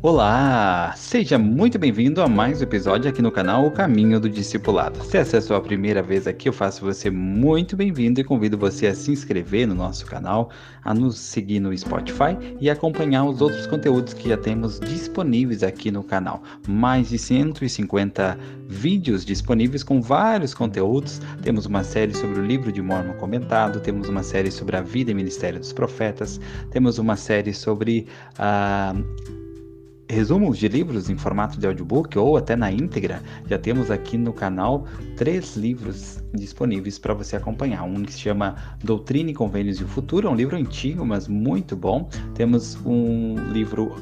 Olá! Seja muito bem-vindo a mais um episódio aqui no canal O Caminho do Discipulado. Se essa é a sua primeira vez aqui, eu faço você muito bem-vindo e convido você a se inscrever no nosso canal, a nos seguir no Spotify e acompanhar os outros conteúdos que já temos disponíveis aqui no canal. Mais de 150 vídeos disponíveis com vários conteúdos. Temos uma série sobre o livro de Mórmon comentado, temos uma série sobre a vida e ministério dos profetas, temos uma série sobre resumos de livros em formato de audiobook ou até na íntegra. Já temos aqui no canal 3 livros disponíveis para você acompanhar. Um que se chama Doutrina e Convênios e o Futuro, é um livro antigo, mas muito bom. Temos um livro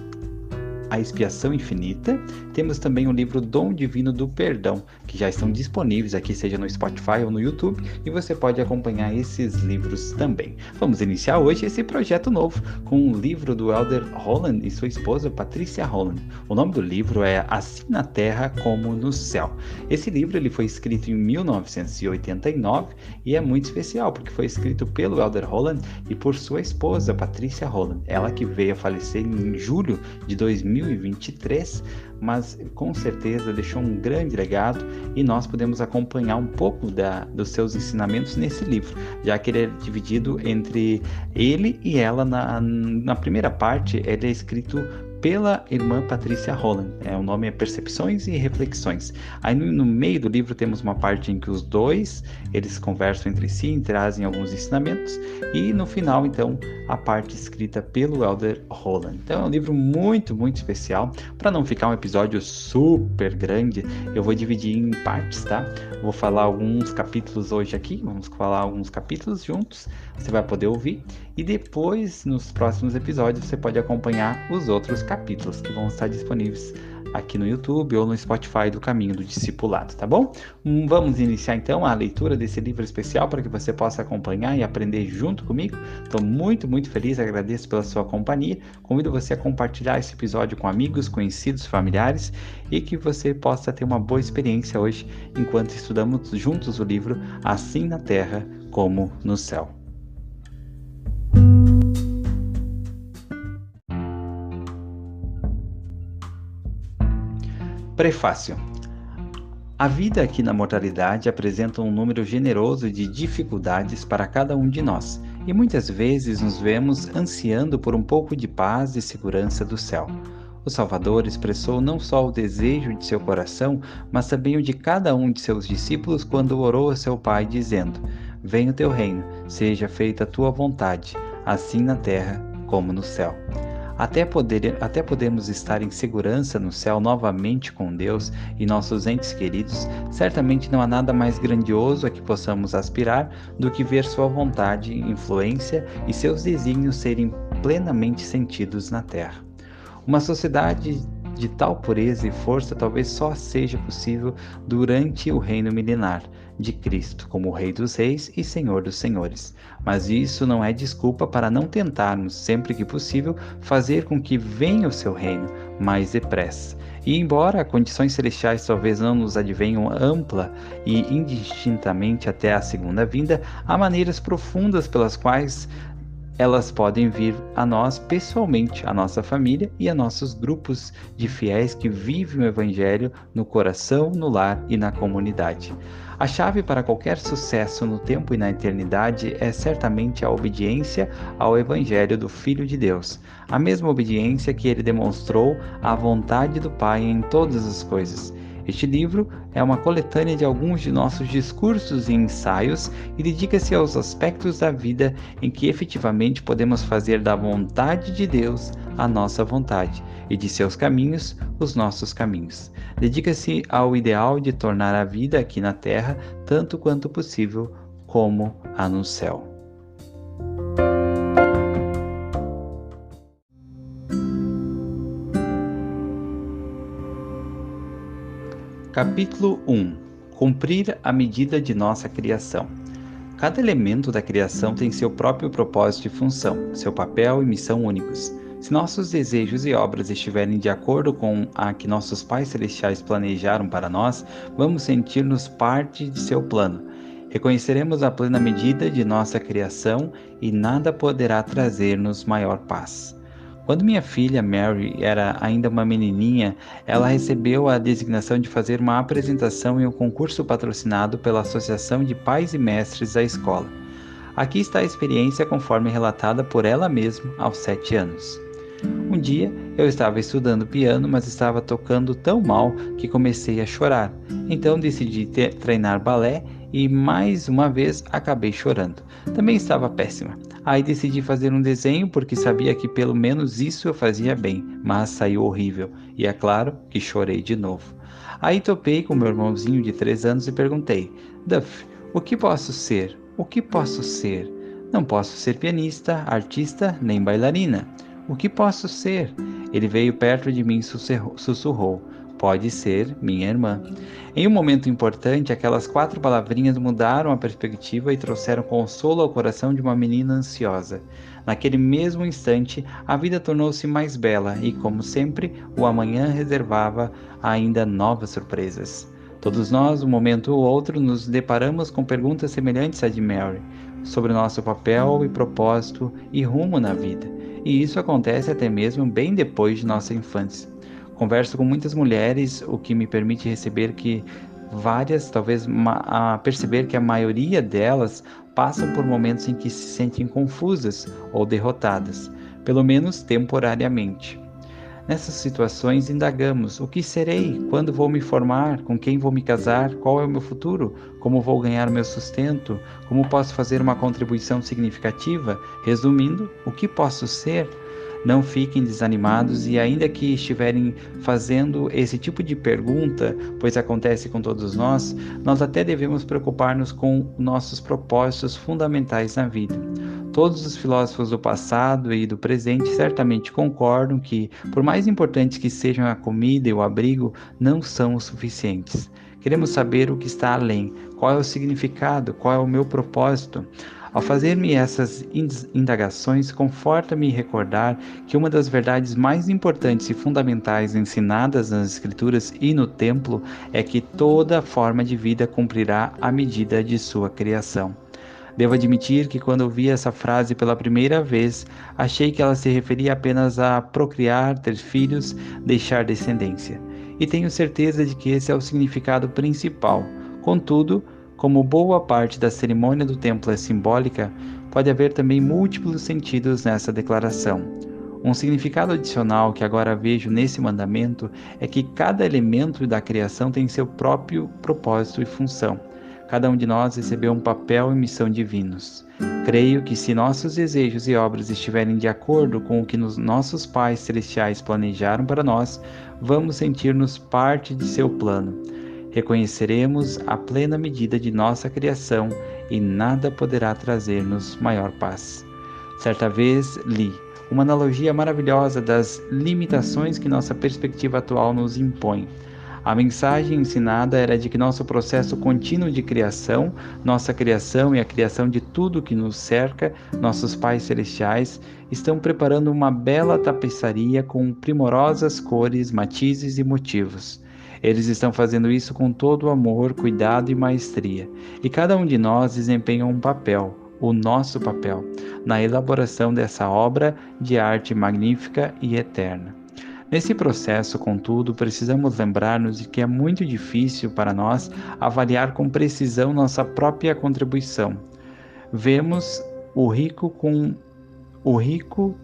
A Expiação Infinita. Temos também o livro Dom Divino do Perdão, que já estão disponíveis aqui, seja no Spotify ou no YouTube, e você pode acompanhar esses livros também. Vamos iniciar hoje esse projeto novo com um livro do Elder Holland e sua esposa Patricia Holland. O nome do livro é Assim na Terra como no Céu. Esse livro ele foi escrito em 1989 e é muito especial porque foi escrito pelo Elder Holland e por sua esposa Patricia Holland. Ela que veio a falecer em julho de 2023, mas com certeza deixou um grande legado e nós podemos acompanhar um pouco dos seus ensinamentos nesse livro, já que ele é dividido entre ele e ela. Na primeira parte, ele é escrito pela irmã Patricia Holland. O nome é Percepções e Reflexões. Aí no meio do livro temos uma parte em que os dois eles conversam entre si e trazem alguns ensinamentos, e no final então a parte escrita pelo Elder Holland. Então é um livro muito, muito especial. Para não ficar um episódio super grande, eu vou dividir em partes, tá? Vou falar alguns capítulos hoje aqui, vamos falar alguns capítulos juntos, você vai poder ouvir, e depois nos próximos episódios você pode acompanhar os outros capítulos que vão estar disponíveis aqui no YouTube ou no Spotify do Caminho do Discipulado, tá bom? Vamos iniciar então a leitura desse livro especial para que você possa acompanhar e aprender junto comigo. Estou muito, muito feliz, agradeço pela sua companhia. Convido você a compartilhar esse episódio com amigos, conhecidos, familiares, e que você possa ter uma boa experiência hoje enquanto estudamos juntos o livro Assim na Terra como no Céu. Prefácio. A vida aqui na mortalidade apresenta um número generoso de dificuldades para cada um de nós, e muitas vezes nos vemos ansiando por um pouco de paz e segurança do céu. O Salvador expressou não só o desejo de seu coração, mas também o de cada um de seus discípulos quando orou a seu Pai, dizendo: Venha o teu reino, seja feita a tua vontade, assim na terra como no céu. Até podemos estar em segurança no céu novamente com Deus e nossos entes queridos, certamente não há nada mais grandioso a que possamos aspirar do que ver sua vontade, influência e seus desígnios serem plenamente sentidos na terra. Uma sociedade de tal pureza e força talvez só seja possível durante o reino milenar de Cristo, como Rei dos Reis e Senhor dos Senhores. Mas isso não é desculpa para não tentarmos, sempre que possível, fazer com que venha o seu reino mais depressa. E embora condições celestiais talvez não nos advenham ampla e indistintamente até a segunda vinda, há maneiras profundas pelas quais elas podem vir a nós pessoalmente, a nossa família e a nossos grupos de fiéis que vivem o Evangelho no coração, no lar e na comunidade. A chave para qualquer sucesso no tempo e na eternidade é certamente a obediência ao Evangelho do Filho de Deus, a mesma obediência que ele demonstrou à vontade do Pai em todas as coisas. Este livro é uma coletânea de alguns de nossos discursos e ensaios e dedica-se aos aspectos da vida em que efetivamente podemos fazer da vontade de Deus a nossa vontade e de seus caminhos os nossos caminhos. Dedica-se ao ideal de tornar a vida aqui na terra tanto quanto possível como a no céu. Capítulo 1. Cumprir a medida de nossa criação. Cada elemento da criação tem seu próprio propósito e função, seu papel e missão únicos. Se nossos desejos e obras estiverem de acordo com a que nossos pais celestiais planejaram para nós, vamos sentir-nos parte de seu plano. Reconheceremos a plena medida de nossa criação e nada poderá trazer-nos maior paz. Quando minha filha Mary era ainda uma menininha, ela recebeu a designação de fazer uma apresentação em um concurso patrocinado pela Associação de Pais e Mestres da escola. Aqui está a experiência conforme relatada por ela mesma aos 7 anos. Um dia, eu estava estudando piano, mas estava tocando tão mal que comecei a chorar. Então decidi treinar balé e mais uma vez acabei chorando. Também estava péssima. Aí decidi fazer um desenho porque sabia que pelo menos isso eu fazia bem, mas saiu horrível. E é claro que chorei de novo. Aí topei com meu irmãozinho de 3 anos e perguntei: Duff, o que posso ser? O que posso ser? Não posso ser pianista, artista, nem bailarina. O que posso ser? Ele veio perto de mim e sussurrou: Pode ser minha irmã. Em um momento importante, aquelas 4 palavrinhas mudaram a perspectiva e trouxeram consolo ao coração de uma menina ansiosa. Naquele mesmo instante, a vida tornou-se mais bela e, como sempre, o amanhã reservava ainda novas surpresas. Todos nós, um momento ou outro, nos deparamos com perguntas semelhantes à de Mary, sobre nosso papel e propósito e rumo na vida. E isso acontece até mesmo bem depois de nossa infância. Converso com muitas mulheres, o que me permite receber que várias, talvez perceber que a maioria delas passam por momentos em que se sentem confusas ou derrotadas, pelo menos temporariamente. Nessas situações, indagamos: o que serei? Quando vou me formar? Com quem vou me casar? Qual é o meu futuro? Como vou ganhar meu sustento? Como posso fazer uma contribuição significativa? Resumindo, o que posso ser? Não fiquem desanimados e, ainda que estiverem fazendo esse tipo de pergunta, pois acontece com todos nós até devemos preocupar-nos com nossos propósitos fundamentais na vida. Todos os filósofos do passado e do presente certamente concordam que, por mais importantes que sejam a comida e o abrigo, não são o suficientes. Queremos saber o que está além, qual é o significado, qual é o meu propósito. Ao fazer-me essas indagações, conforta-me recordar que uma das verdades mais importantes e fundamentais ensinadas nas Escrituras e no Templo é que toda forma de vida cumprirá a medida de sua criação. Devo admitir que quando ouvi essa frase pela primeira vez, achei que ela se referia apenas a procriar, ter filhos, deixar descendência. E tenho certeza de que esse é o significado principal. Contudo, como boa parte da cerimônia do templo é simbólica, pode haver também múltiplos sentidos nessa declaração. Um significado adicional que agora vejo nesse mandamento é que cada elemento da criação tem seu próprio propósito e função. Cada um de nós recebeu um papel e missão divinos. Creio que se nossos desejos e obras estiverem de acordo com o que nossos pais celestiais planejaram para nós, vamos sentir-nos parte de seu plano. Reconheceremos a plena medida de nossa criação e nada poderá trazer-nos maior paz. Certa vez li uma analogia maravilhosa das limitações que nossa perspectiva atual nos impõe. A mensagem ensinada era de que nosso processo contínuo de criação, nossa criação e a criação de tudo que nos cerca, nossos pais celestiais, estão preparando uma bela tapeçaria com primorosas cores, matizes e motivos. Eles estão fazendo isso com todo o amor, cuidado e maestria. E cada um de nós desempenha um papel, o nosso papel, na elaboração dessa obra de arte magnífica e eterna. Nesse processo, contudo, precisamos lembrar-nos de que é muito difícil para nós avaliar com precisão nossa própria contribuição. Vemos o rico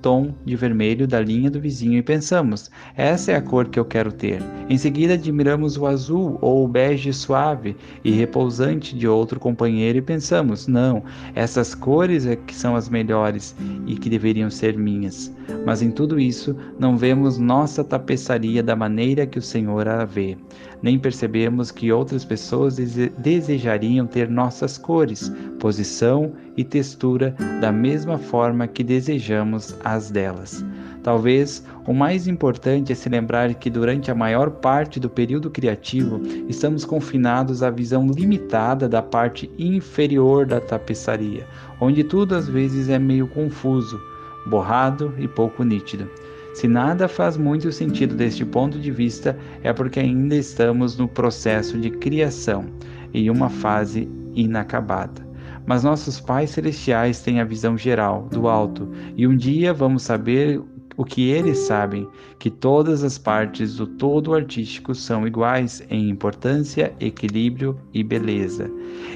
tom de vermelho da linha do vizinho e pensamos: essa é a cor que eu quero ter. Em seguida, admiramos o azul ou o bege suave e repousante de outro companheiro e pensamos: não, essas cores é que são as melhores e que deveriam ser minhas. Mas em tudo isso, não vemos nossa tapeçaria da maneira que o Senhor a vê. Nem percebemos que outras pessoas desejariam ter nossas cores, posição e textura da mesma forma que desejamos as delas. Talvez o mais importante é se lembrar que durante a maior parte do período criativo estamos confinados à visão limitada da parte inferior da tapeçaria, onde tudo às vezes é meio confuso, borrado e pouco nítido. Se nada faz muito sentido deste ponto de vista, é porque ainda estamos no processo de criação, em uma fase inacabada. Mas nossos pais celestiais têm a visão geral, do alto, e um dia vamos saber O que eles sabem, que todas as partes do todo artístico são iguais em importância, equilíbrio e beleza.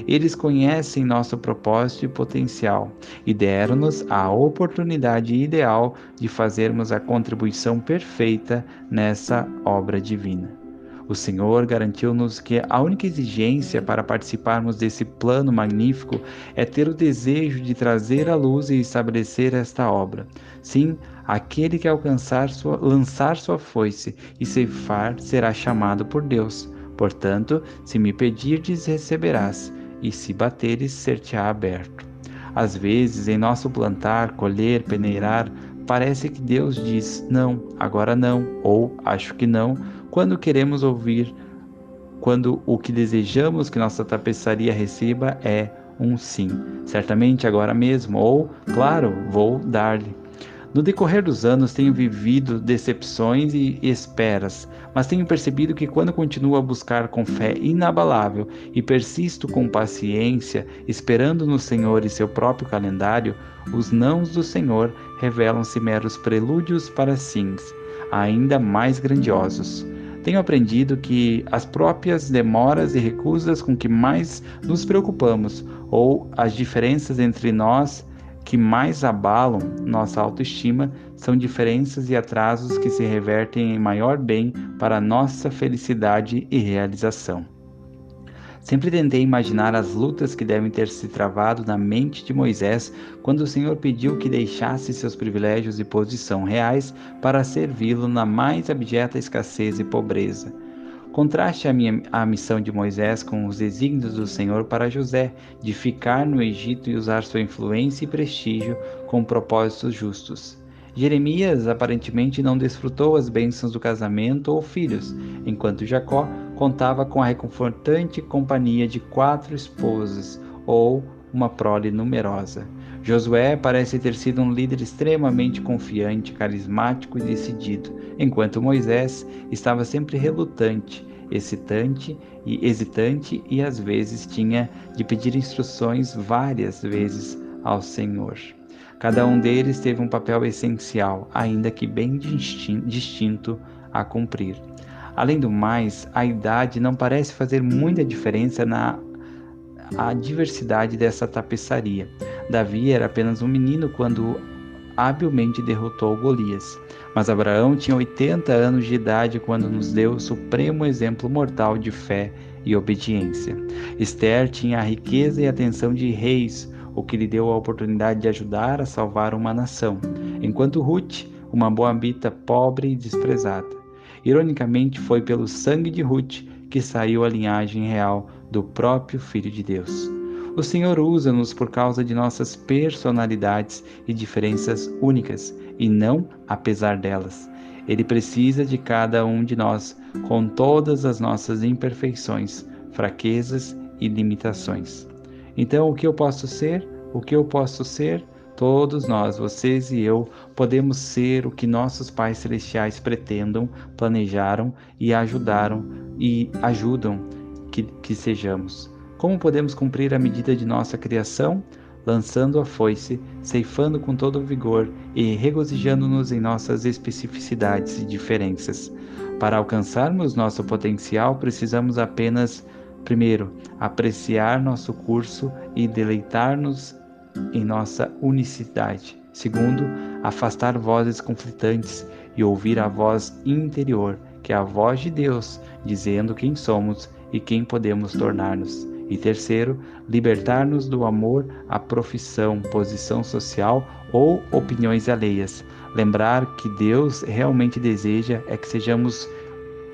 Eles conhecem nosso propósito e potencial e deram-nos a oportunidade ideal de fazermos a contribuição perfeita nessa obra divina. O Senhor garantiu-nos que a única exigência para participarmos desse plano magnífico é ter o desejo de trazer à luz e estabelecer esta obra. Sim, aquele que lançar sua foice e ceifar será chamado por Deus. Portanto, se me pedirdes, receberás, e se bateres, ser-te-á aberto. Às vezes, em nosso plantar, colher, peneirar, parece que Deus diz não, agora não, ou acho que não, quando queremos ouvir, quando o que desejamos que nossa tapeçaria receba é um sim, certamente agora mesmo, ou claro, vou dar-lhe. No decorrer dos anos tenho vivido decepções e esperas, mas tenho percebido que quando continuo a buscar com fé inabalável e persisto com paciência, esperando no Senhor e seu próprio calendário, os nãos do Senhor revelam-se meros prelúdios para sims, ainda mais grandiosos. Tenho aprendido que as próprias demoras e recusas com que mais nos preocupamos, ou as diferenças entre nós que mais abalam nossa autoestima, são diferenças e atrasos que se revertem em maior bem para nossa felicidade e realização. Sempre tentei imaginar as lutas que devem ter se travado na mente de Moisés quando o Senhor pediu que deixasse seus privilégios e posição reais para servi-lo na mais abjeta escassez e pobreza. Contraste a missão de Moisés com os desígnios do Senhor para José, de ficar no Egito e usar sua influência e prestígio com propósitos justos. Jeremias aparentemente não desfrutou as bênçãos do casamento ou filhos, enquanto Jacó contava com a reconfortante companhia de 4 esposas ou uma prole numerosa. Josué parece ter sido um líder extremamente confiante, carismático e decidido, enquanto Moisés estava sempre relutante, hesitante e às vezes tinha de pedir instruções várias vezes ao Senhor. Cada um deles teve um papel essencial, ainda que bem distinto, a cumprir. Além do mais, a idade não parece fazer muita diferença na diversidade dessa tapeçaria. Davi era apenas um menino quando habilmente derrotou Golias, mas Abraão tinha 80 anos de idade quando nos deu o supremo exemplo mortal de fé e obediência. Esther tinha a riqueza e atenção de reis, o que lhe deu a oportunidade de ajudar a salvar uma nação, enquanto Ruth, uma moabita pobre e desprezada. Ironicamente, foi pelo sangue de Ruth que saiu a linhagem real do próprio Filho de Deus. O Senhor usa-nos por causa de nossas personalidades e diferenças únicas, e não apesar delas. Ele precisa de cada um de nós, com todas as nossas imperfeições, fraquezas e limitações. Então, o que eu posso ser? O que eu posso ser? Todos nós, vocês e eu, podemos ser o que nossos pais celestiais pretendam, planejaram e ajudam que sejamos. Como podemos cumprir a medida de nossa criação? Lançando a foice, ceifando com todo o vigor e regozijando-nos em nossas especificidades e diferenças. Para alcançarmos nosso potencial, precisamos apenas, primeiro, apreciar nosso curso e deleitar-nos em nossa unicidade. Segundo, afastar vozes conflitantes e ouvir a voz interior, que é a voz de Deus, dizendo quem somos e quem podemos tornar-nos. E terceiro, libertar-nos do amor à profissão, posição social ou opiniões alheias. Lembrar que Deus realmente deseja é que sejamos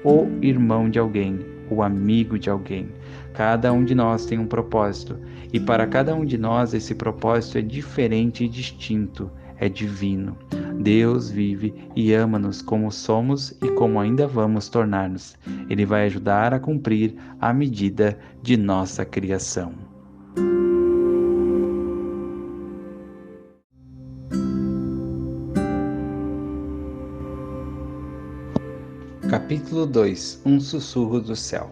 o irmão de alguém, o amigo de alguém. Cada um de nós tem um propósito, e para cada um de nós esse propósito é diferente e distinto, é divino. Deus vive e ama-nos como somos e como ainda vamos tornar-nos. Ele vai ajudar a cumprir a medida de nossa criação. Capítulo 2 Um sussurro do céu.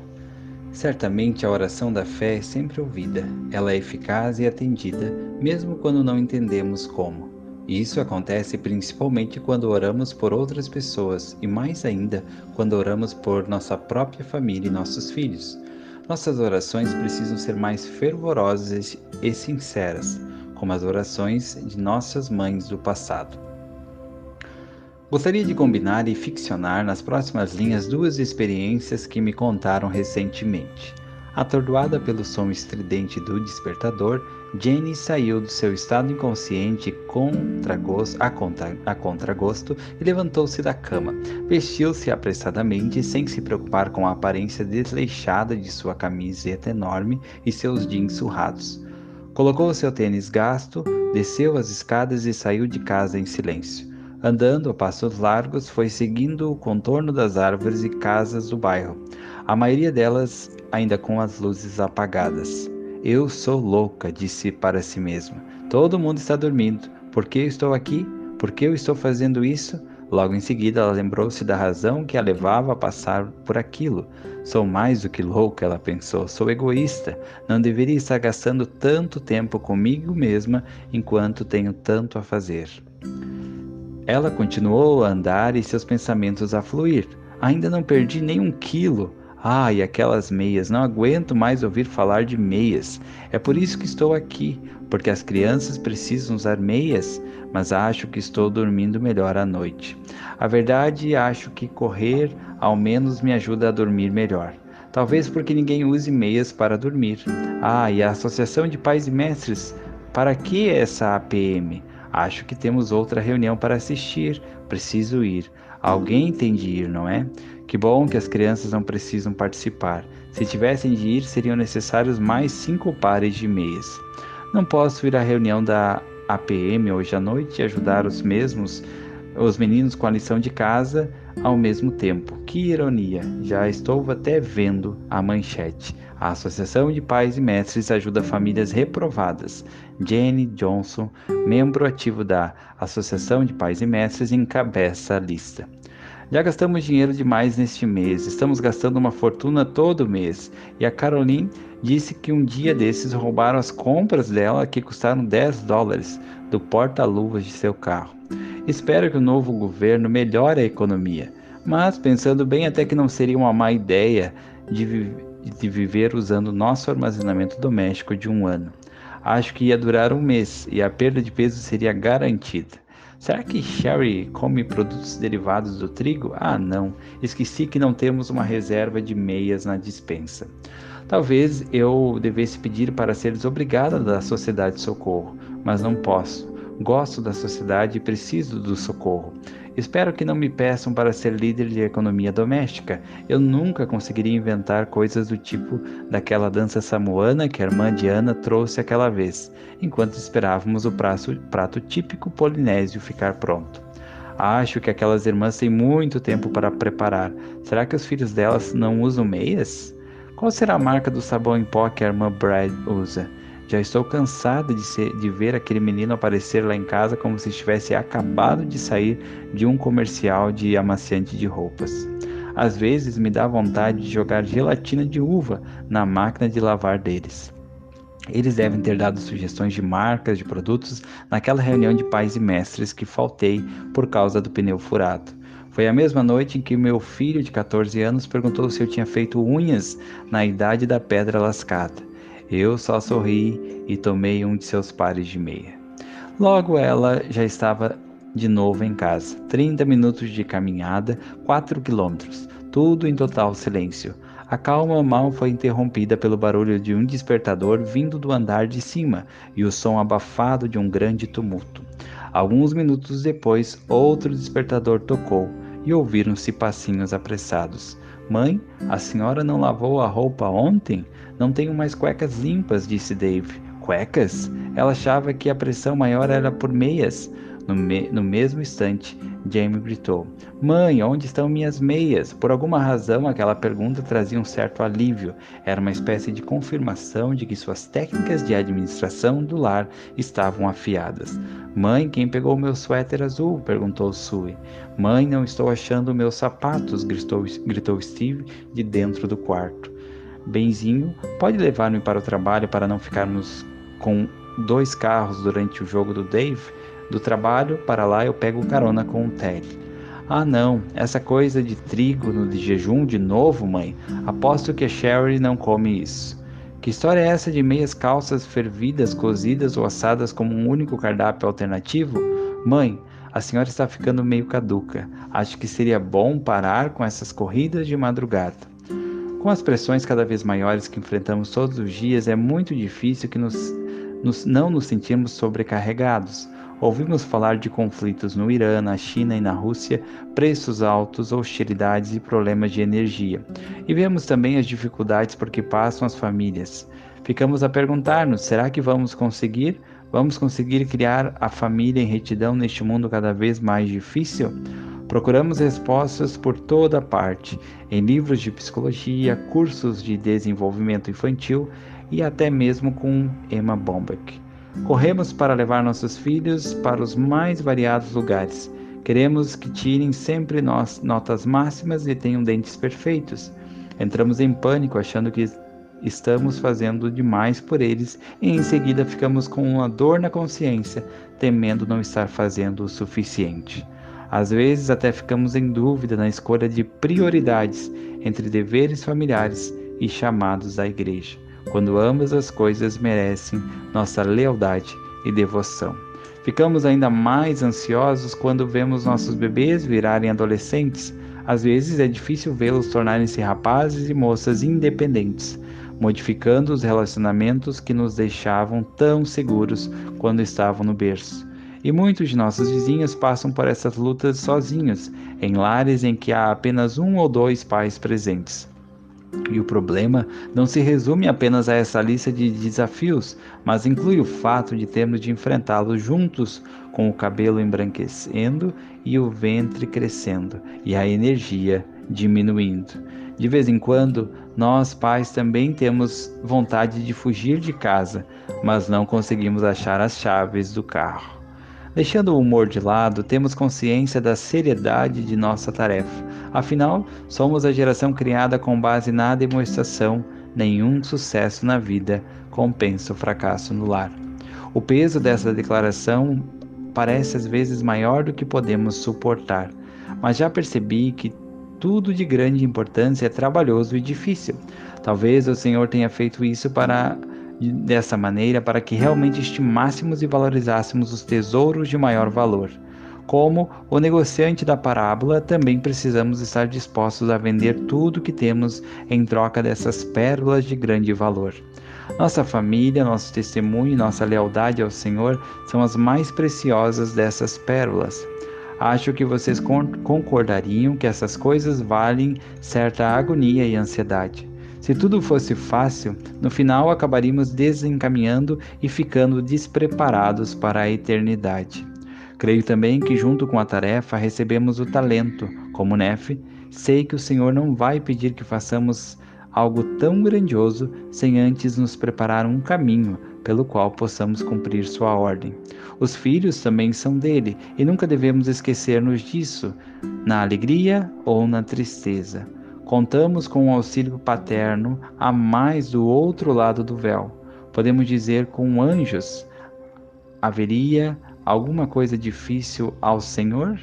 Certamente a oração da fé é sempre ouvida. Ela é eficaz e atendida, mesmo quando não entendemos como. Isso acontece principalmente quando oramos por outras pessoas e mais ainda quando oramos por nossa própria família e nossos filhos. Nossas orações precisam ser mais fervorosas e sinceras, como as orações de nossas mães do passado. Gostaria de combinar e ficcionar nas próximas linhas duas experiências que me contaram recentemente. Atordoada pelo som estridente do despertador, Jenny saiu do seu estado inconsciente a contragosto e levantou-se da cama. Vestiu-se apressadamente, sem se preocupar com a aparência desleixada de sua camiseta enorme e seus jeans surrados. Colocou seu tênis gasto, desceu as escadas e saiu de casa em silêncio. Andando a passos largos, foi seguindo o contorno das árvores e casas do bairro, a maioria delas ainda com as luzes apagadas. Eu sou louca, disse para si mesma. Todo mundo está dormindo. Por que eu estou aqui? Por que eu estou fazendo isso? Logo em seguida, ela lembrou-se da razão que a levava a passar por aquilo. Sou mais do que louca, ela pensou. Sou egoísta. Não deveria estar gastando tanto tempo comigo mesma enquanto tenho tanto a fazer. Ela continuou a andar e seus pensamentos a fluir. Ainda não perdi nem 1 quilo. E aquelas meias, não aguento mais ouvir falar de meias. É por isso que estou aqui, porque as crianças precisam usar meias, mas acho que estou dormindo melhor à noite. A verdade, acho que correr ao menos me ajuda a dormir melhor. Talvez porque ninguém use meias para dormir. E a Associação de Pais e Mestres, para que essa APM? Acho que temos outra reunião para assistir. Preciso ir. Alguém tem de ir, não é? Que bom que as crianças não precisam participar. Se tivessem de ir, seriam necessários mais 5 pares de meias. Não posso ir à reunião da APM hoje à noite e ajudar os meninos com a lição de casa ao mesmo tempo. Que ironia! Já estou até vendo a manchete. A Associação de Pais e Mestres ajuda famílias reprovadas. Jenny Johnson, membro ativo da Associação de Pais e Mestres, encabeça a lista. Já gastamos dinheiro demais neste mês, estamos gastando uma fortuna todo mês. E a Caroline disse que um dia desses roubaram as compras dela, que custaram $10, do porta-luvas de seu carro. Espero que o novo governo melhore a economia, mas pensando bem, até que não seria uma má ideia de viver usando nosso armazenamento doméstico de 1 ano. Acho que ia durar 1 mês e a perda de peso seria garantida. Será que Sherry come produtos derivados do trigo? Não. Esqueci que não temos uma reserva de meias na despensa. Talvez eu devesse pedir para ser desobrigada da Sociedade de Socorro, mas não posso. Gosto da sociedade e preciso do socorro. Espero que não me peçam para ser líder de economia doméstica. Eu nunca conseguiria inventar coisas do tipo daquela dança samoana que a irmã Diana trouxe aquela vez, enquanto esperávamos o prato típico polinésio ficar pronto. Acho que aquelas irmãs têm muito tempo para preparar. Será que os filhos delas não usam meias? Qual será a marca do sabão em pó que a irmã Brad usa? Já estou cansada de ver aquele menino aparecer lá em casa como se estivesse acabado de sair de um comercial de amaciante de roupas. Às vezes me dá vontade de jogar gelatina de uva na máquina de lavar deles. Eles devem ter dado sugestões de marcas de produtos naquela reunião de pais e mestres que faltei por causa do pneu furado. Foi a mesma noite em que meu filho de 14 anos perguntou se eu tinha feito unhas na idade da pedra lascada. Eu só sorri e tomei um de seus pares de meia. Logo ela já estava de novo em casa. 30 minutos de caminhada, 4 quilômetros, tudo em total silêncio. A calma mal foi interrompida pelo barulho de um despertador vindo do andar de cima e o som abafado de um grande tumulto. Alguns minutos depois, outro despertador tocou e ouviram-se passinhos apressados. Mãe, a senhora não lavou a roupa ontem? Não tenho mais cuecas limpas, disse Dave. Cuecas? Ela achava que a pressão maior era por meias. No mesmo instante, Jamie gritou. Mãe, onde estão minhas meias? Por alguma razão, aquela pergunta trazia um certo alívio. Era uma espécie de confirmação de que suas técnicas de administração do lar estavam afiadas. Mãe, quem pegou meu suéter azul? Perguntou Sue. Mãe, não estou achando meus sapatos, gritou Steve de dentro do quarto. Benzinho, pode levar-me para o trabalho para não ficarmos com 2 carros durante o jogo do Dave? Do trabalho para lá eu pego carona com o Ted. Ah não, essa coisa de trigo no de jejum de novo, mãe? Aposto que a Sherry não come isso. Que história é essa de meias calças fervidas, cozidas ou assadas como um único cardápio alternativo? Mãe, a senhora está ficando meio caduca. Acho que seria bom parar com essas corridas de madrugada. Com as pressões cada vez maiores que enfrentamos todos os dias, é muito difícil que não nos sentirmos sobrecarregados. Ouvimos falar de conflitos no Irã, na China e na Rússia, preços altos, hostilidades e problemas de energia. E vemos também as dificuldades por que passam as famílias. Ficamos a perguntar-nos: será que vamos conseguir? Vamos conseguir criar a família em retidão neste mundo cada vez mais difícil? Procuramos respostas por toda parte, em livros de psicologia, cursos de desenvolvimento infantil e até mesmo com Emma Bombeck. Corremos para levar nossos filhos para os mais variados lugares. Queremos que tirem sempre notas máximas e tenham dentes perfeitos. Entramos em pânico achando que estamos fazendo demais por eles e em seguida ficamos com uma dor na consciência, temendo não estar fazendo o suficiente. Às vezes até ficamos em dúvida na escolha de prioridades entre deveres familiares e chamados da igreja, quando ambas as coisas merecem nossa lealdade e devoção. Ficamos ainda mais ansiosos quando vemos nossos bebês virarem adolescentes. Às vezes é difícil vê-los tornarem-se rapazes e moças independentes, modificando os relacionamentos que nos deixavam tão seguros quando estavam no berço. E muitos de nossos vizinhos passam por essas lutas sozinhos, em lares em que há apenas um ou dois pais presentes. E o problema não se resume apenas a essa lista de desafios, mas inclui o fato de termos de enfrentá-los juntos, com o cabelo embranquecendo e o ventre crescendo, e a energia diminuindo. De vez em quando, nós pais também temos vontade de fugir de casa, mas não conseguimos achar as chaves do carro. Deixando o humor de lado, temos consciência da seriedade de nossa tarefa. Afinal, somos a geração criada com base na demonstração: nenhum sucesso na vida compensa o fracasso no lar. O peso dessa declaração parece às vezes maior do que podemos suportar, mas já percebi que tudo de grande importância é trabalhoso e difícil. Talvez o Senhor tenha feito isso dessa maneira para que realmente estimássemos e valorizássemos os tesouros de maior valor. Como o negociante da parábola, também precisamos estar dispostos a vender tudo o que temos em troca dessas pérolas de grande valor. Nossa família, nosso testemunho e nossa lealdade ao Senhor são as mais preciosas dessas pérolas. Acho que vocês concordariam que essas coisas valem certa agonia e ansiedade. Se tudo fosse fácil, no final acabaríamos desencaminhando e ficando despreparados para a eternidade. Creio também que junto com a tarefa recebemos o talento. Como Nefe, sei que o Senhor não vai pedir que façamos algo tão grandioso sem antes nos preparar um caminho pelo qual possamos cumprir sua ordem. Os filhos também são dele e nunca devemos esquecer-nos disso, na alegria ou na tristeza. Contamos com o auxílio paterno a mais do outro lado do véu. Podemos dizer com anjos: haveria alguma coisa difícil ao Senhor?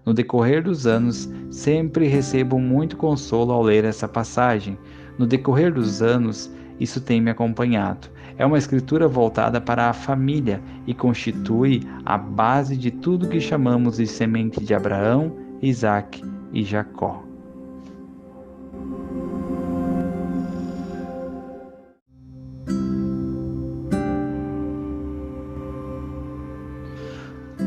No decorrer dos anos, sempre recebo muito consolo ao ler essa passagem. No decorrer dos anos, isso tem me acompanhado. É uma escritura voltada para a família e constitui a base de tudo que chamamos de semente de Abraão, Isaque e Jacó.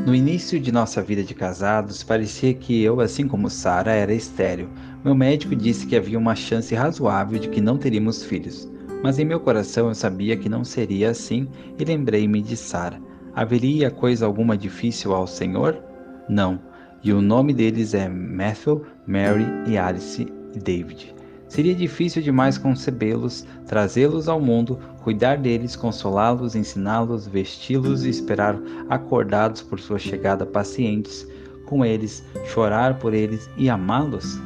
No início de nossa vida de casados, parecia que eu, assim como Sara, era estéril. Meu médico disse que havia uma chance razoável de que não teríamos filhos. Mas em meu coração eu sabia que não seria assim e lembrei-me de Sara. Haveria coisa alguma difícil ao Senhor? Não. E o nome deles é Matthew, Mary e Alice e David. Seria difícil demais concebê-los, trazê-los ao mundo, cuidar deles, consolá-los, ensiná-los, vesti-los e esperar acordados por sua chegada pacientes com eles, chorar por eles e amá-los?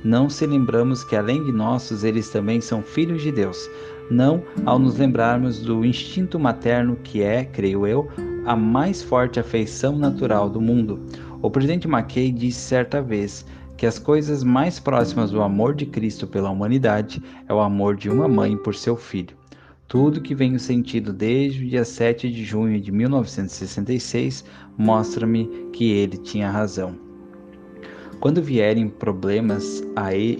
Não se lembramos que além de nossos, eles também são filhos de Deus. Não ao nos lembrarmos do instinto materno que é, creio eu, a mais forte afeição natural do mundo. O presidente McKay disse certa vez que as coisas mais próximas do amor de Cristo pela humanidade é o amor de uma mãe por seu filho. Tudo que venho sentindo desde o dia 7 de junho de 1966 mostra-me que ele tinha razão. Quando vierem problemas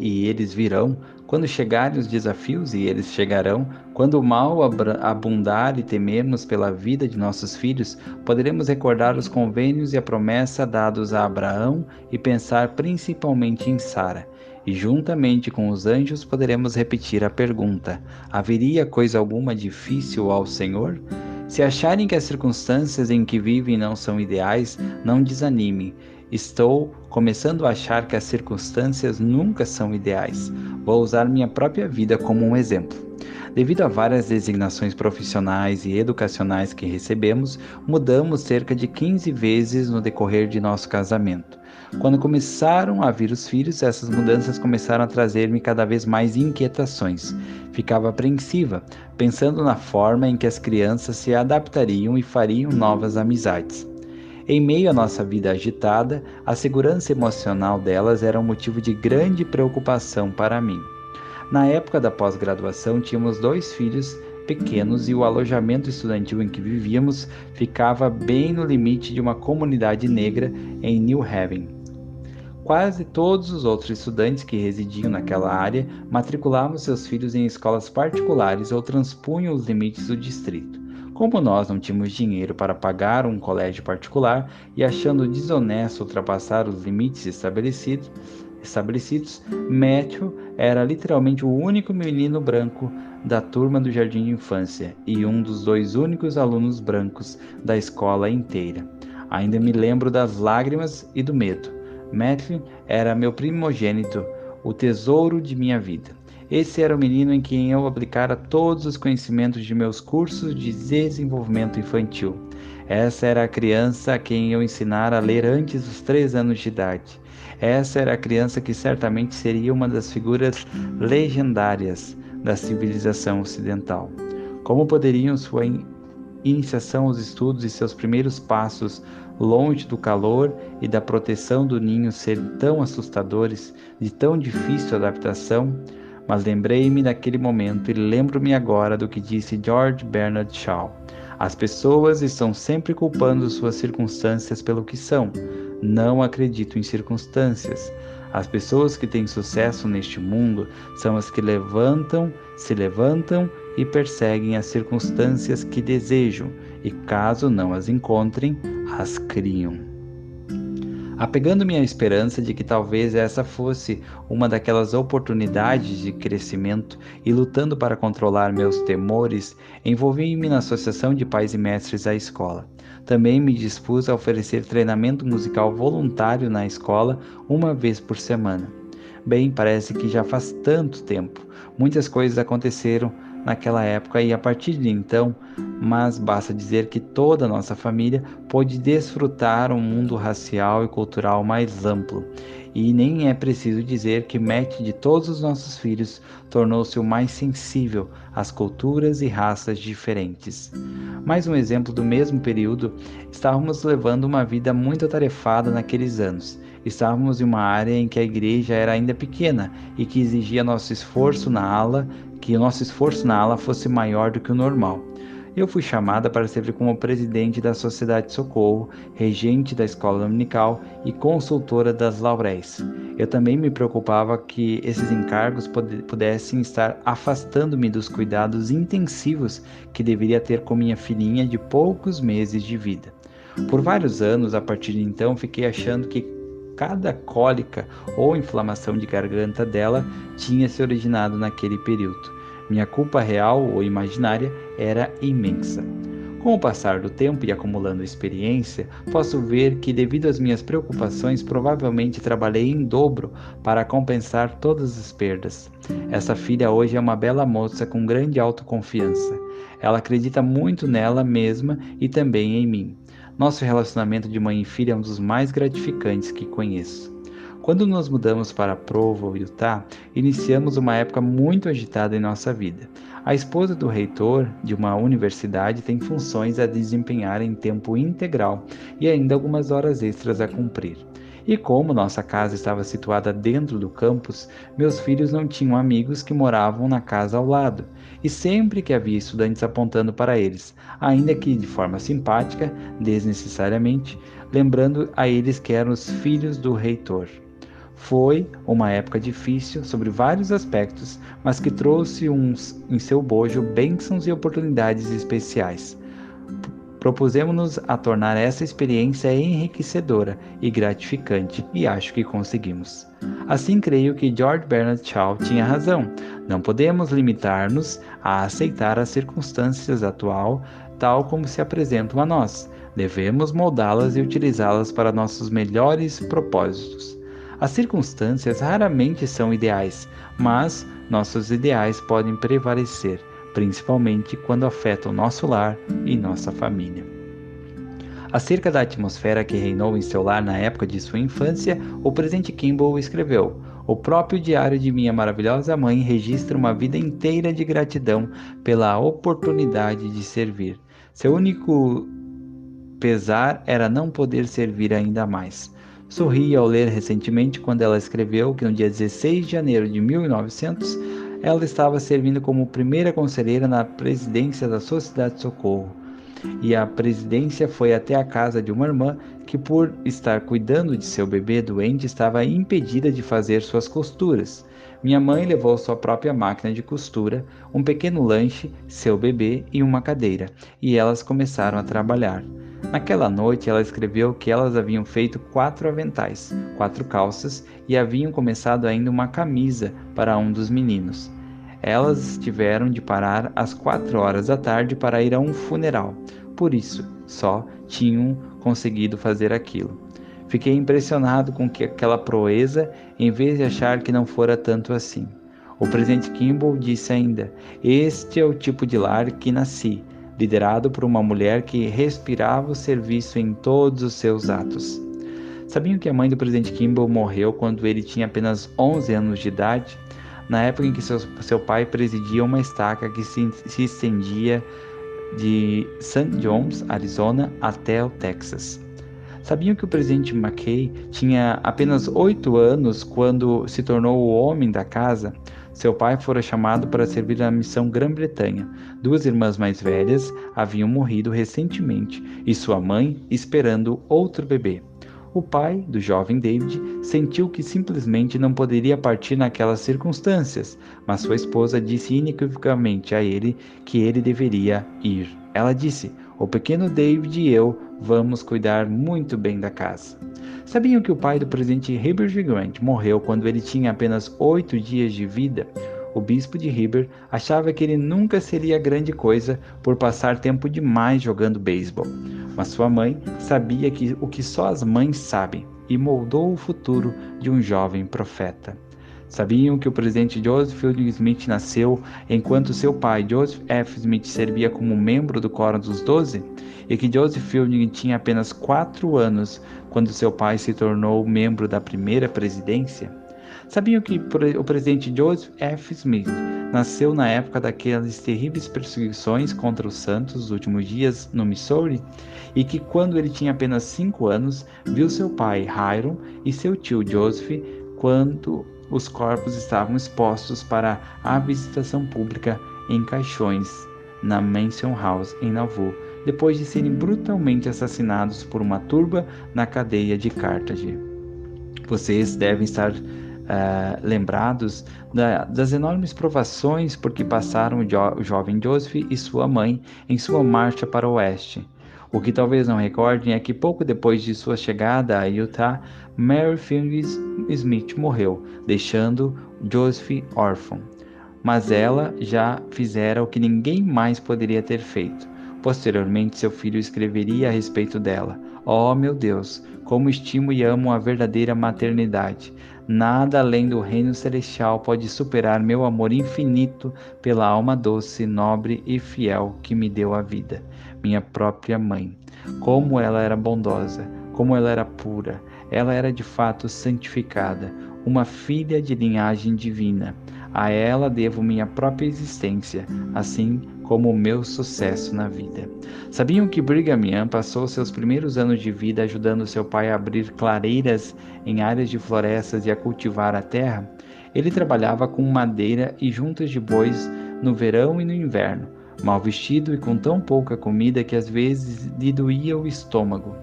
e eles virão, quando chegarem os desafios e eles chegarão, quando o mal abundar e temermos pela vida de nossos filhos, poderemos recordar os convênios e a promessa dados a Abraão e pensar principalmente em Sara. E juntamente com os anjos poderemos repetir a pergunta: haveria coisa alguma difícil ao Senhor? Se acharem que as circunstâncias em que vivem não são ideais, não desanimem. Estou começando a achar que as circunstâncias nunca são ideais. Vou usar minha própria vida como um exemplo. Devido a várias designações profissionais e educacionais que recebemos, mudamos cerca de 15 vezes no decorrer de nosso casamento. Quando começaram a vir os filhos, essas mudanças começaram a trazer-me cada vez mais inquietações. Ficava apreensiva, pensando na forma em que as crianças se adaptariam e fariam novas amizades. Em meio à nossa vida agitada, a segurança emocional delas era um motivo de grande preocupação para mim. Na época da pós-graduação, tínhamos 2 filhos pequenos e o alojamento estudantil em que vivíamos ficava bem no limite de uma comunidade negra em New Haven. Quase todos os outros estudantes que residiam naquela área matriculavam seus filhos em escolas particulares ou transpunham os limites do distrito. Como nós não tínhamos dinheiro para pagar um colégio particular e achando desonesto ultrapassar os limites estabelecidos, Matthew era literalmente o único menino branco da turma do jardim de infância e um dos 2 únicos alunos brancos da escola inteira. Ainda me lembro das lágrimas e do medo. Matthew era meu primogênito, o tesouro de minha vida. Esse era o menino em quem eu aplicara todos os conhecimentos de meus cursos de desenvolvimento infantil. Essa era a criança a quem eu ensinara a ler antes dos 3 anos de idade. Essa era a criança que certamente seria uma das figuras legendárias da civilização ocidental. Como poderiam sua iniciação aos estudos e seus primeiros passos longe do calor e da proteção do ninho serem tão assustadores, de tão difícil adaptação? Mas lembrei-me daquele momento e lembro-me agora do que disse George Bernard Shaw. As pessoas estão sempre culpando suas circunstâncias pelo que são. Não acredito em circunstâncias. As pessoas que têm sucesso neste mundo são as que se levantam e perseguem as circunstâncias que desejam, e caso não as encontrem, as criam. Apegando-me à esperança de que talvez essa fosse uma daquelas oportunidades de crescimento e lutando para controlar meus temores, envolvi-me na Associação de Pais e Mestres da escola. Também me dispus a oferecer treinamento musical voluntário na escola 1 vez por semana. Bem, parece que já faz tanto tempo. Muitas coisas aconteceram naquela época e a partir de então, mas basta dizer que toda a nossa família pôde desfrutar um mundo racial e cultural mais amplo. E nem é preciso dizer que Matt, de todos os nossos filhos, tornou-se o mais sensível às culturas e raças diferentes. Mais um exemplo do mesmo período, estávamos levando uma vida muito atarefada naqueles anos. Estávamos em uma área em que a igreja era ainda pequena e que exigia que o nosso esforço na ala fosse maior do que o normal. Eu fui chamada para servir como presidente da Sociedade de Socorro, regente da escola dominical e consultora das Lauréis. Eu também me preocupava que esses encargos pudessem estar afastando-me dos cuidados intensivos que deveria ter com minha filhinha de poucos meses de vida. Por vários anos, a partir de então, fiquei achando que cada cólica ou inflamação de garganta dela tinha se originado naquele período. Minha culpa real ou imaginária era imensa. Com o passar do tempo e acumulando experiência, posso ver que, devido às minhas preocupações, provavelmente trabalhei em dobro para compensar todas as perdas. Essa filha hoje é uma bela moça com grande autoconfiança. Ela acredita muito nela mesma e também em mim. Nosso relacionamento de mãe e filha é um dos mais gratificantes que conheço. Quando nos mudamos para Provo, Utah, iniciamos uma época muito agitada em nossa vida. A esposa do reitor de uma universidade tem funções a desempenhar em tempo integral e ainda algumas horas extras a cumprir. E como nossa casa estava situada dentro do campus, meus filhos não tinham amigos que moravam na casa ao lado, e sempre que havia estudantes apontando para eles, ainda que de forma simpática, desnecessariamente, lembrando a eles que eram os filhos do reitor. Foi uma época difícil sobre vários aspectos, mas que trouxe em seu bojo bênçãos e oportunidades especiais. Propusemos-nos a tornar essa experiência enriquecedora e gratificante, e acho que conseguimos. Assim, creio que George Bernard Shaw tinha razão. Não podemos limitar-nos a aceitar as circunstâncias atual tal como se apresentam a nós. Devemos moldá-las e utilizá-las para nossos melhores propósitos. As circunstâncias raramente são ideais, mas nossos ideais podem prevalecer, principalmente quando afetam nosso lar e nossa família. Acerca da atmosfera que reinou em seu lar na época de sua infância, o presidente Kimball escreveu: "O próprio diário de minha maravilhosa mãe registra uma vida inteira de gratidão pela oportunidade de servir. Seu único pesar era não poder servir ainda mais." Sorri ao ler recentemente quando ela escreveu que no dia 16 de janeiro de 1900, ela estava servindo como primeira conselheira na presidência da Sociedade de Socorro. E a presidência foi até a casa de uma irmã que, por estar cuidando de seu bebê doente, estava impedida de fazer suas costuras. Minha mãe levou sua própria máquina de costura, um pequeno lanche, seu bebê e uma cadeira, e elas começaram a trabalhar. Naquela noite, ela escreveu que elas haviam feito 4 aventais, 4 calças e haviam começado ainda uma camisa para um dos meninos. Elas tiveram de parar às 4 horas da tarde para ir a um funeral. Por isso, só tinham conseguido fazer aquilo. Fiquei impressionado com aquela proeza, em vez de achar que não fora tanto assim. O presidente Kimball disse ainda: "Este é o tipo de lar que nasci, liderado por uma mulher que respirava o serviço em todos os seus atos." Sabiam que a mãe do presidente Kimball morreu quando ele tinha apenas 11 anos de idade? Na época em que seu pai presidia uma estaca que se estendia de St. John's, Arizona, até o Texas. Sabiam que o presidente McKay tinha apenas 8 anos quando se tornou o homem da casa? Seu pai fora chamado para servir na missão Grã-Bretanha. 2 irmãs mais velhas haviam morrido recentemente e sua mãe esperando outro bebê. O pai do jovem David sentiu que simplesmente não poderia partir naquelas circunstâncias, mas sua esposa disse inequivocamente a ele que ele deveria ir. Ela disse: "O pequeno David e eu vamos cuidar muito bem da casa." Sabiam que o pai do presidente Heber J. Grant morreu quando ele tinha apenas 8 dias de vida? O bispo de Heber achava que ele nunca seria grande coisa por passar tempo demais jogando beisebol. Mas sua mãe sabia o que só as mães sabem e moldou o futuro de um jovem profeta. Sabiam que o presidente Joseph Fielding Smith nasceu enquanto seu pai, Joseph F. Smith, servia como membro do Quórum dos 12? E que Joseph Fielding tinha apenas 4 anos quando seu pai se tornou membro da primeira presidência? Sabiam que o presidente Joseph F. Smith nasceu na época daquelas terríveis perseguições contra os santos dos últimos dias no Missouri? E que quando ele tinha apenas 5 anos, viu seu pai, Hiram, e seu tio Joseph quando os corpos estavam expostos para a visitação pública em caixões na Mansion House em Nauvoo, depois de serem brutalmente assassinados por uma turba na cadeia de Carthage. Vocês devem estar lembrados das enormes provações por que passaram o jovem Joseph e sua mãe em sua marcha para o oeste. O que talvez não recordem é que pouco depois de sua chegada a Utah, Mary Fielding Smith morreu, deixando Joseph órfão. Mas ela já fizera o que ninguém mais poderia ter feito. Posteriormente, seu filho escreveria a respeito dela: "Oh, meu Deus, como estimo e amo a verdadeira maternidade. Nada além do reino celestial pode superar meu amor infinito pela alma doce, nobre e fiel que me deu a vida, minha própria mãe. Como ela era bondosa, como ela era pura. Ela era de fato santificada, uma filha de linhagem divina. A ela devo minha própria existência, assim como o meu sucesso na vida. Sabiam que Brigham Young passou seus primeiros anos de vida ajudando seu pai a abrir clareiras em áreas de florestas e a cultivar a terra? Ele trabalhava com madeira e juntas de bois no verão e no inverno, mal vestido e com tão pouca comida que às vezes lhe doía o estômago.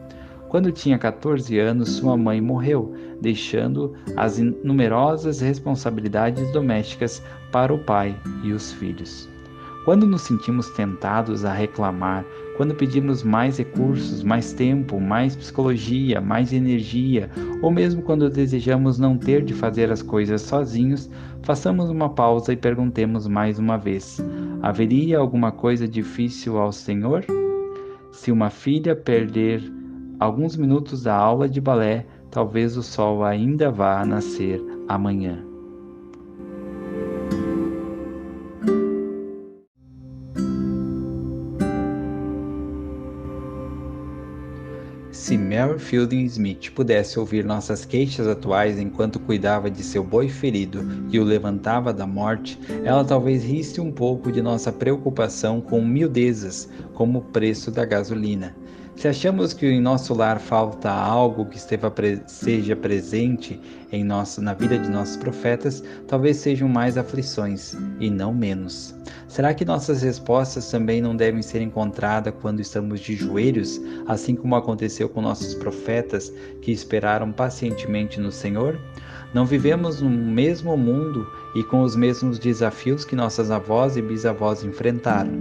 Quando tinha 14 anos, sua mãe morreu, deixando as numerosas responsabilidades domésticas para o pai e os filhos. Quando nos sentimos tentados a reclamar, quando pedimos mais recursos, mais tempo, mais psicologia, mais energia, ou mesmo quando desejamos não ter de fazer as coisas sozinhos, façamos uma pausa e perguntemos mais uma vez: haveria alguma coisa difícil ao Senhor? Se uma filha perder alguns minutos da aula de balé, talvez o sol ainda vá nascer amanhã. Se Mary Fielding Smith pudesse ouvir nossas queixas atuais enquanto cuidava de seu boi ferido e o levantava da morte, ela talvez risse um pouco de nossa preocupação com miudezas, como o preço da gasolina. Se achamos que em nosso lar falta algo que seja presente na vida de nossos profetas, talvez sejam mais aflições, e não menos. Será que nossas respostas também não devem ser encontradas quando estamos de joelhos, assim como aconteceu com nossos profetas que esperaram pacientemente no Senhor? Não vivemos no mesmo mundo e com os mesmos desafios que nossas avós e bisavós enfrentaram.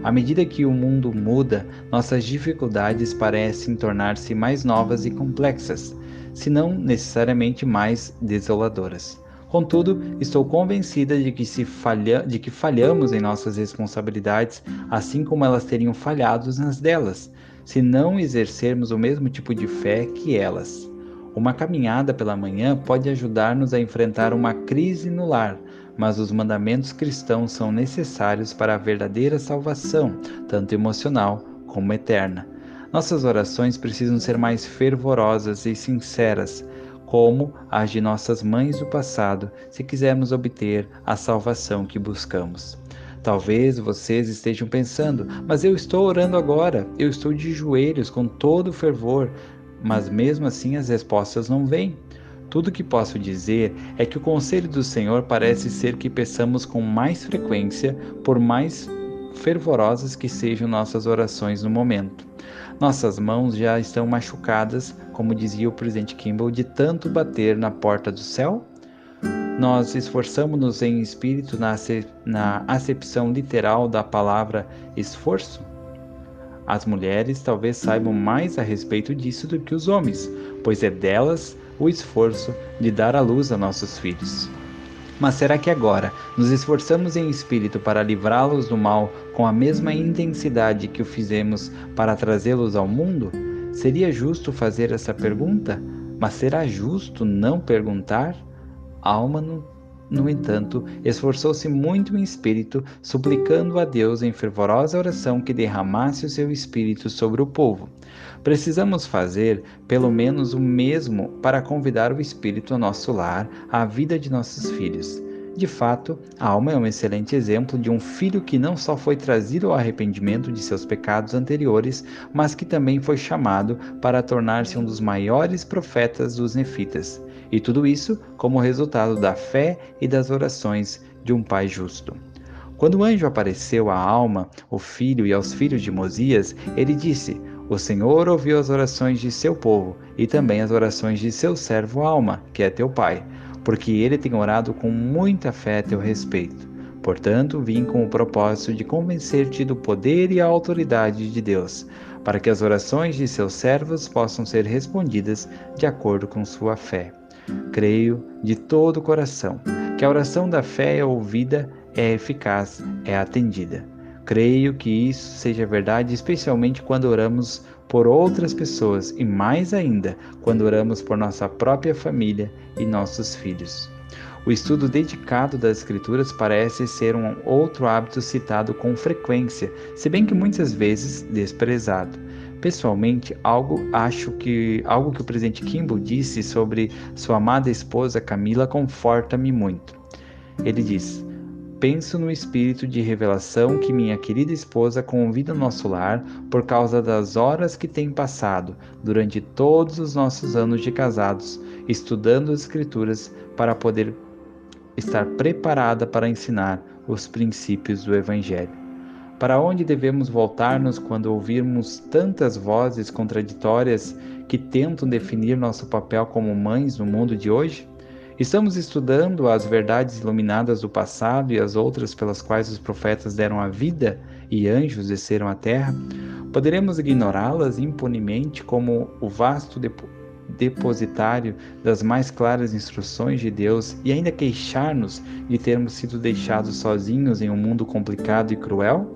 À medida que o mundo muda, nossas dificuldades parecem tornar-se mais novas e complexas, se não necessariamente mais desoladoras. Contudo, estou convencida de que falhamos em nossas responsabilidades, assim como elas teriam falhado nas delas, se não exercermos o mesmo tipo de fé que elas. Uma caminhada pela manhã pode ajudar-nos a enfrentar uma crise no lar, mas os mandamentos cristãos são necessários para a verdadeira salvação, tanto emocional como eterna. Nossas orações precisam ser mais fervorosas e sinceras, como as de nossas mães do passado, se quisermos obter a salvação que buscamos. Talvez vocês estejam pensando, mas eu estou orando agora, eu estou de joelhos com todo o fervor, mas mesmo assim as respostas não vêm. Tudo o que posso dizer é que o conselho do Senhor parece ser que peçamos com mais frequência, por mais fervorosas que sejam nossas orações no momento. Nossas mãos já estão machucadas, como dizia o presidente Kimball, de tanto bater na porta do céu? Nós esforçamos-nos em espírito na acepção literal da palavra esforço? As mulheres talvez saibam mais a respeito disso do que os homens, pois é delas o esforço de dar à luz a nossos filhos. Mas será que agora nos esforçamos em espírito para livrá-los do mal com a mesma intensidade que o fizemos para trazê-los ao mundo? Seria justo fazer essa pergunta? Mas será justo não perguntar? Alma, no entanto, esforçou-se muito em espírito, suplicando a Deus em fervorosa oração que derramasse o seu espírito sobre o povo. Precisamos fazer pelo menos o mesmo para convidar o espírito ao nosso lar, à vida de nossos filhos. De fato, a Alma é um excelente exemplo de um filho que não só foi trazido ao arrependimento de seus pecados anteriores, mas que também foi chamado para tornar-se um dos maiores profetas dos nefitas. E tudo isso como resultado da fé e das orações de um pai justo. Quando o anjo apareceu à Alma, o filho, e aos filhos de Mosias, ele disse: "O Senhor ouviu as orações de seu povo e também as orações de seu servo Alma, que é teu pai, porque ele tem orado com muita fé a teu respeito. Portanto, vim com o propósito de convencer-te do poder e a autoridade de Deus, para que as orações de seus servos possam ser respondidas de acordo com sua fé. Creio de todo o coração que a oração da fé é ouvida, é eficaz, é atendida. Creio que isso seja verdade, especialmente quando oramos por outras pessoas e mais ainda quando oramos por nossa própria família e nossos filhos." O estudo dedicado das Escrituras parece ser um outro hábito citado com frequência, se bem que muitas vezes desprezado. Pessoalmente, acho que algo que o presidente Kimball disse sobre sua amada esposa Camila conforta-me muito. Ele diz: penso no espírito de revelação que minha querida esposa convida ao nosso lar por causa das horas que tem passado durante todos os nossos anos de casados, estudando as Escrituras para poder estar preparada para ensinar os princípios do Evangelho. Para onde devemos voltar-nos quando ouvirmos tantas vozes contraditórias que tentam definir nosso papel como mães no mundo de hoje? Estamos estudando as verdades iluminadas do passado e as outras pelas quais os profetas deram a vida e anjos desceram à terra? Poderemos ignorá-las impunemente como o vasto depositário das mais claras instruções de Deus e ainda queixar-nos de termos sido deixados sozinhos em um mundo complicado e cruel?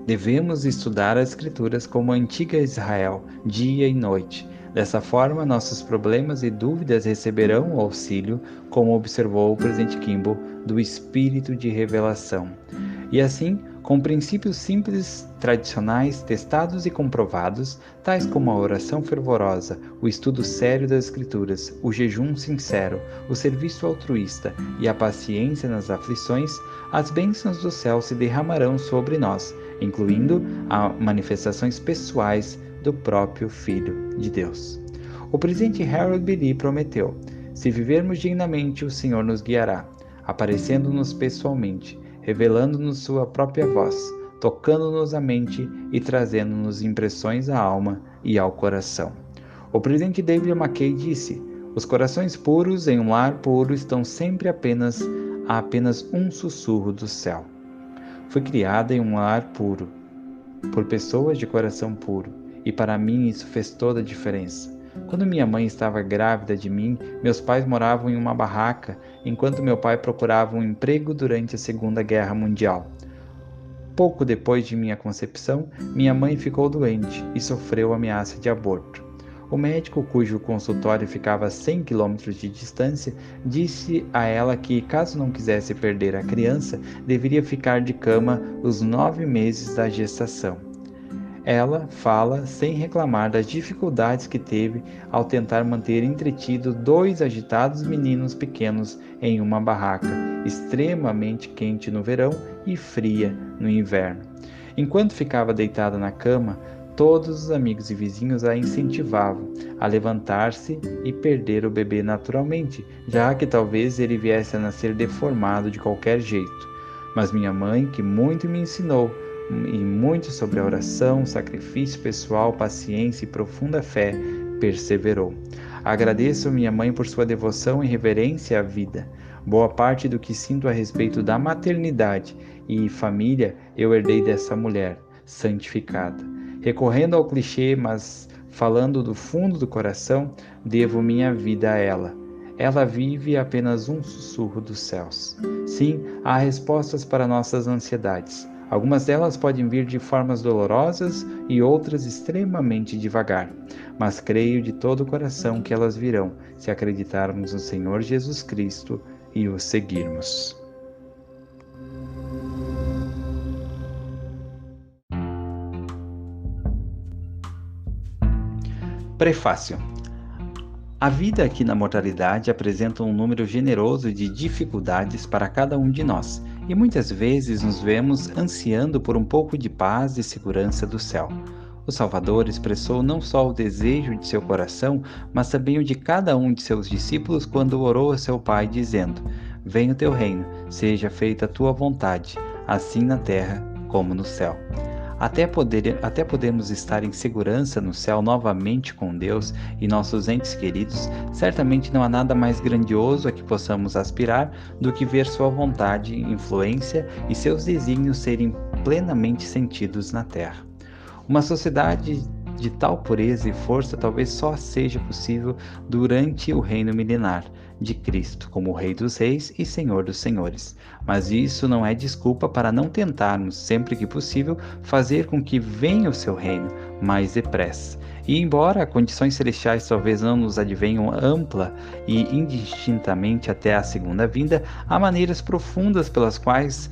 Devemos estudar as Escrituras como a antiga Israel, dia e noite. Dessa forma, nossos problemas e dúvidas receberão o auxílio, como observou o presidente Kimball, do Espírito de Revelação. E assim, com princípios simples, tradicionais, testados e comprovados, tais como a oração fervorosa, o estudo sério das Escrituras, o jejum sincero, o serviço altruísta e a paciência nas aflições, as bênçãos do céu se derramarão sobre nós, incluindo as manifestações pessoais do próprio Filho de Deus. O presidente Harold B. Lee prometeu: se vivermos dignamente, o Senhor nos guiará, aparecendo-nos pessoalmente, revelando-nos sua própria voz, tocando-nos a mente e trazendo-nos impressões à alma e ao coração. O presidente David McKay disse: os corações puros em um lar puro estão sempre a apenas um sussurro do céu. Fui criada em um lar puro, por pessoas de coração puro, e para mim isso fez toda a diferença. Quando minha mãe estava grávida de mim, meus pais moravam em uma barraca, enquanto meu pai procurava um emprego durante a Segunda Guerra Mundial. Pouco depois de minha concepção, minha mãe ficou doente e sofreu ameaça de aborto. O médico, cujo consultório ficava a 100 quilômetros de distância, disse a ela que, caso não quisesse perder a criança, deveria ficar de cama os 9 meses da gestação. Ela fala sem reclamar das dificuldades que teve ao tentar manter entretido 2 agitados meninos pequenos em uma barraca, extremamente quente no verão e fria no inverno. Enquanto ficava deitada na cama, todos os amigos e vizinhos a incentivavam a levantar-se e perder o bebê naturalmente, já que talvez ele viesse a nascer deformado de qualquer jeito. Mas minha mãe, que muito me ensinou, e muito sobre a oração, sacrifício pessoal, paciência e profunda fé, perseverou. Agradeço minha mãe por sua devoção e reverência à vida. Boa parte do que sinto a respeito da maternidade e família eu herdei dessa mulher santificada. Recorrendo ao clichê, mas falando do fundo do coração, devo minha vida a ela. Ela vive apenas um sussurro dos céus. Sim, há respostas para nossas ansiedades. Algumas delas podem vir de formas dolorosas e outras extremamente devagar, mas creio de todo o coração que elas virão, se acreditarmos no Senhor Jesus Cristo e o seguirmos. Prefácio. A vida aqui na mortalidade apresenta um número generoso de dificuldades para cada um de nós, e muitas vezes nos vemos ansiando por um pouco de paz e segurança do céu. O Salvador expressou não só o desejo de seu coração, mas também o de cada um de seus discípulos quando orou a seu Pai, dizendo: venha o teu reino, seja feita a tua vontade, assim na terra como no céu. Até podemos estar em segurança no céu novamente com Deus e nossos entes queridos, certamente não há nada mais grandioso a que possamos aspirar do que ver sua vontade, influência e seus desígnios serem plenamente sentidos na terra. Uma sociedade de tal pureza e força talvez só seja possível durante o reino milenar de Cristo, como Rei dos Reis e Senhor dos Senhores. Mas isso não é desculpa para não tentarmos, sempre que possível, fazer com que venha o seu reino mais depressa. E embora condições celestiais talvez não nos advenham ampla e indistintamente até a segunda vinda, há maneiras profundas pelas quais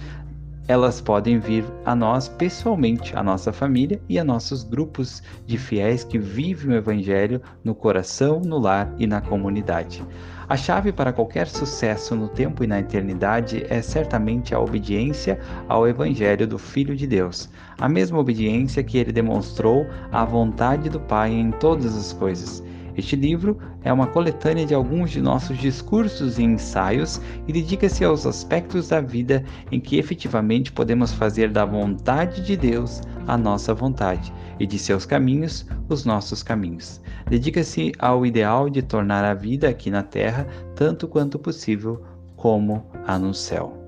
elas podem vir a nós pessoalmente, a nossa família e a nossos grupos de fiéis que vivem o Evangelho no coração, no lar e na comunidade. A chave para qualquer sucesso no tempo e na eternidade é certamente a obediência ao Evangelho do Filho de Deus, a mesma obediência que ele demonstrou à vontade do Pai em todas as coisas. Este livro é uma coletânea de alguns de nossos discursos e ensaios e dedica-se aos aspectos da vida em que efetivamente podemos fazer da vontade de Deus a nossa vontade e de seus caminhos os nossos caminhos. Dedica-se ao ideal de tornar a vida aqui na terra tanto quanto possível como a no céu.